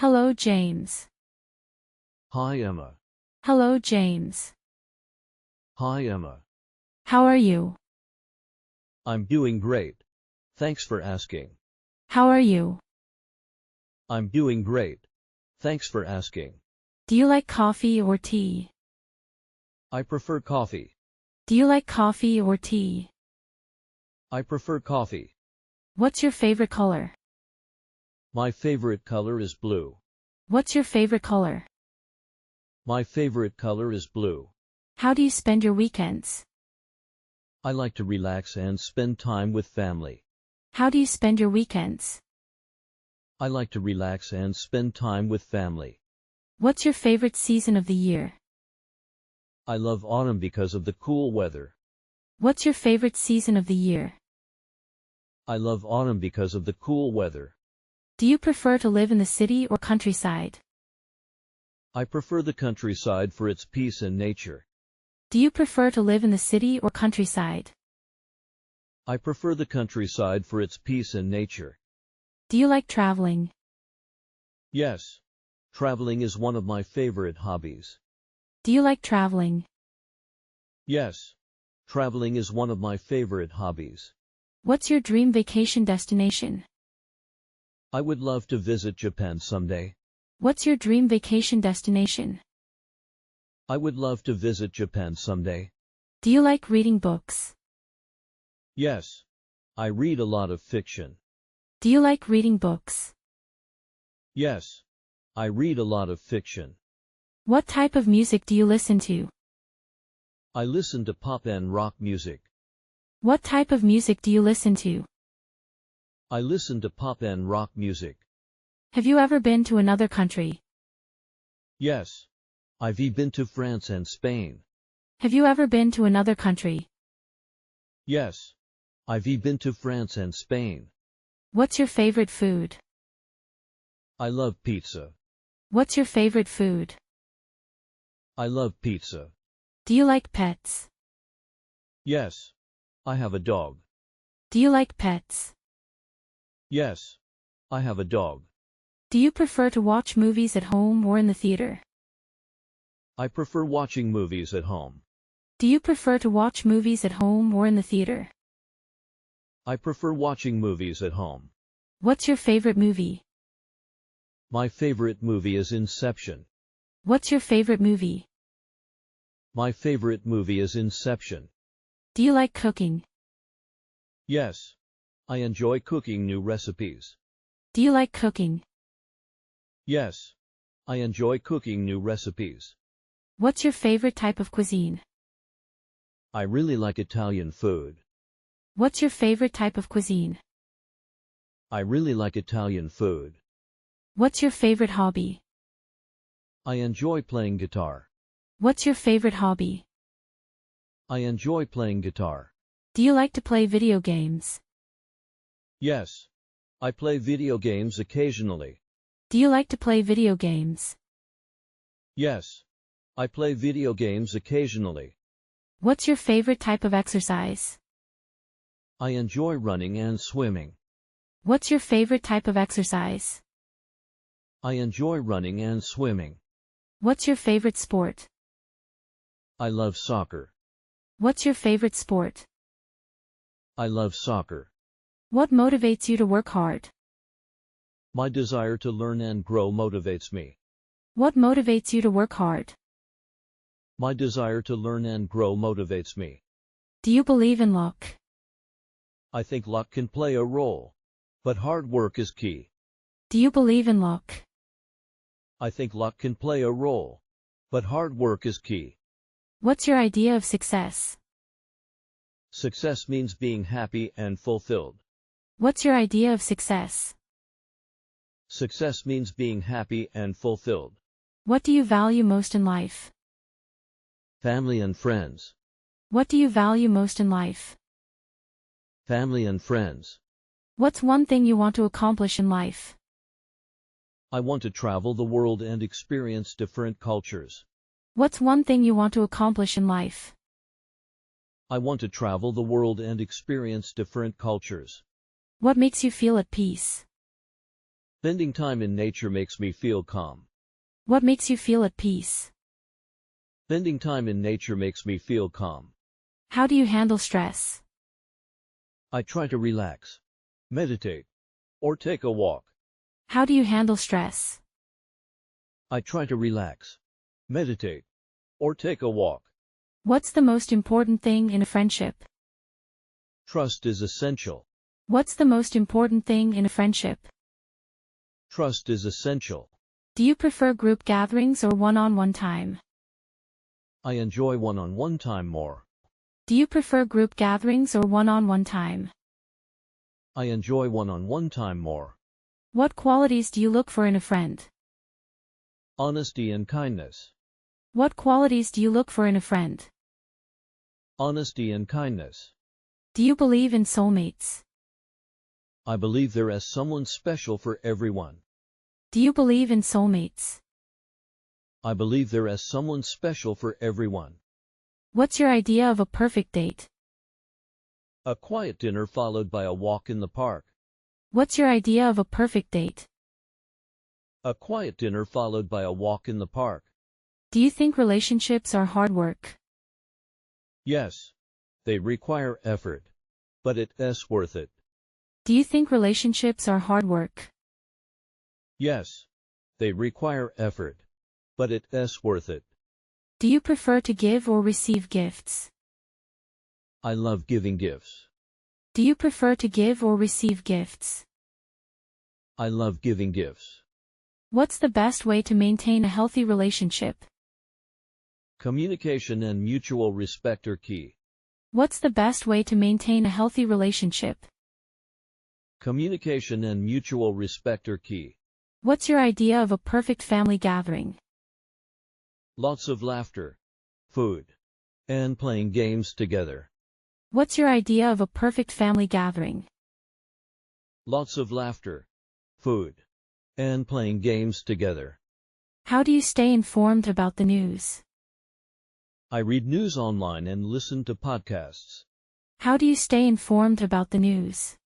Hello, James. Hi, Emma. Hello, James. Hi, Emma. How are you? I'm doing great. Thanks for asking. How are you? I'm doing great. Thanks for asking. Do you like coffee or tea? I prefer coffee. Do you like coffee or tea? I prefer coffee. What's your favorite color? My favorite color is blue. What's your favorite color? My favorite color is blue. How do you spend your weekends? I like to relax and spend time with family. How do you spend your weekends? I like to relax and spend time with family. What's your favorite season of the year? I love autumn because of the cool weather. What's your favorite season of the year? I love autumn because of the cool weather. Do you prefer to live in the city or countryside? I prefer the countryside for its peace and nature. Do you prefer to live in the city or countryside? I prefer the countryside for its peace and nature. Do you like traveling? Yes. Traveling is one of my favorite hobbies. Do you like traveling? Yes. Traveling is one of my favorite hobbies. What's your dream vacation destination? I would love to visit Japan someday. What's your dream vacation destination? I would love to visit Japan someday. Do you like reading books? Yes. I read a lot of fiction. Do you like reading books? Yes. I read a lot of fiction. What type of music do you listen to? I listen to pop and rock music. What type of music do you listen to? I listen to pop and rock music. Have you ever been to another country? Yes. I've been to France and Spain. Have you ever been to another country? Yes. I've been to France and Spain. What's your favorite food? I love pizza. What's your favorite food? I love pizza. Do you like pets? Yes. I have a dog. Do you like pets? Yes. I have a dog. Do you prefer to watch movies at home or in the theater? I prefer watching movies at home. Do you prefer to watch movies at home or in the theater? I prefer watching movies at home. What's your favorite movie? My favorite movie is Inception. What's your favorite movie? My favorite movie is Inception. Do you like cooking? Yes. I enjoy cooking new recipes. Do you like cooking? Yes. I enjoy cooking new recipes. What's your favorite type of cuisine? I really like Italian food. What's your favorite type of cuisine? I really like Italian food. What's your favorite hobby? I enjoy playing guitar. What's your favorite hobby? I enjoy playing guitar. Do you like to play video games? Yes. I play video games occasionally. Do you like to play video games? Yes. I play video games occasionally. What's your favorite type of exercise? I enjoy running and swimming. What's your favorite type of exercise? I enjoy running and swimming. What's your favorite sport? I love soccer. What's your favorite sport? I love soccer. What motivates you to work hard? My desire to learn and grow motivates me. What motivates you to work hard? My desire to learn and grow motivates me. Do you believe in luck? I think luck can play a role, but hard work is key. Do you believe in luck? I think luck can play a role, but hard work is key. What's your idea of success? Success means being happy and fulfilled. What's your idea of success? Success means being happy and fulfilled. What do you value most in life? Family and friends. What do you value most in life? Family and friends. What's one thing you want to accomplish in life? I want to travel the world and experience different cultures. What's one thing you want to accomplish in life? I want to travel the world and experience different cultures. What makes you feel at peace? Spending time in nature makes me feel calm. What makes you feel at peace? Spending time in nature makes me feel calm. How do you handle stress? I try to relax, meditate, or take a walk. How do you handle stress? I try to relax, meditate, or take a walk. What's the most important thing in a friendship? Trust is essential. What's the most important thing in a friendship? Trust is essential. Do you prefer group gatherings or one-on-one time? I enjoy one-on-one time more. Do you prefer group gatherings or one-on-one time? I enjoy one-on-one time more. What qualities do you look for in a friend? Honesty and kindness. What qualities do you look for in a friend? Honesty and kindness. Do you believe in soulmates? I believe there is someone special for everyone. Do you believe in soulmates? I believe there is someone special for everyone. What's your idea of a perfect date? A quiet dinner followed by a walk in the park. What's your idea of a perfect date? A quiet dinner followed by a walk in the park. Do you think relationships are hard work? Yes. They require effort. But it is worth it. Do you think relationships are hard work? Yes. They require effort. But it is worth it. Do you prefer to give or receive gifts? I love giving gifts. Do you prefer to give or receive gifts? I love giving gifts. What's the best way to maintain a healthy relationship? Communication and mutual respect are key. What's the best way to maintain a healthy relationship? Communication and mutual respect are key. What's your idea of a perfect family gathering? Lots of laughter, food, and playing games together. What's your idea of a perfect family gathering? Lots of laughter, food, and playing games together. How do you stay informed about the news? I read news online and listen to podcasts. How do you stay informed about the news?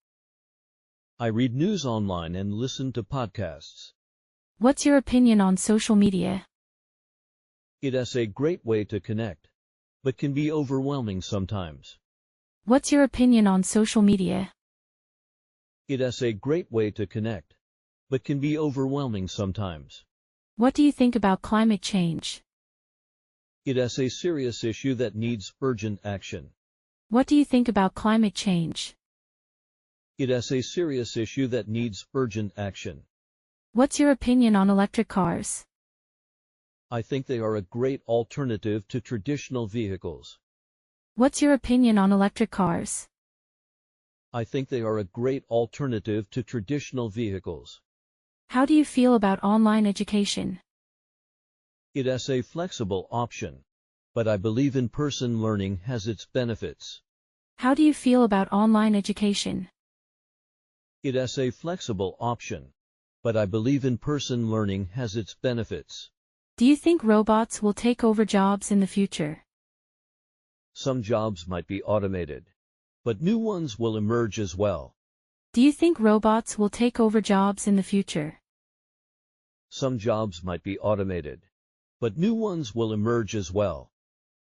I read news online and listen to podcasts. What's your opinion on social media? It is a great way to connect, but can be overwhelming sometimes. What's your opinion on social media? It is a great way to connect, but can be overwhelming sometimes. What do you think about climate change? It is a serious issue that needs urgent action. What do you think about climate change? It is a serious issue that needs urgent action. What's your opinion on electric cars? I think they are a great alternative to traditional vehicles. What's your opinion on electric cars? I think they are a great alternative to traditional vehicles. How do you feel about online education? It is a flexible option, but I believe in-person learning has its benefits. How do you feel about online education? It is a flexible option, but I believe in-person learning has its benefits. Do you think robots will take over jobs in the future? Some jobs might be automated, but new ones will emerge as well. Do you think robots will take over jobs in the future? Some jobs might be automated, but new ones will emerge as well.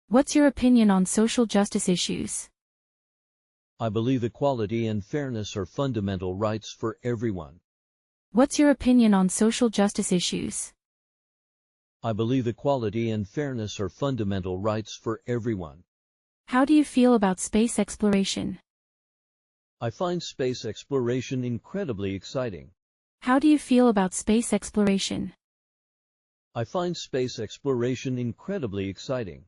What's your opinion on social justice issues? I believe equality and fairness are fundamental rights for everyone. What's your opinion on social justice issues? I believe equality and fairness are fundamental rights for everyone. How do you feel about space exploration? I find space exploration incredibly exciting. How do you feel about space exploration? I find space exploration incredibly exciting.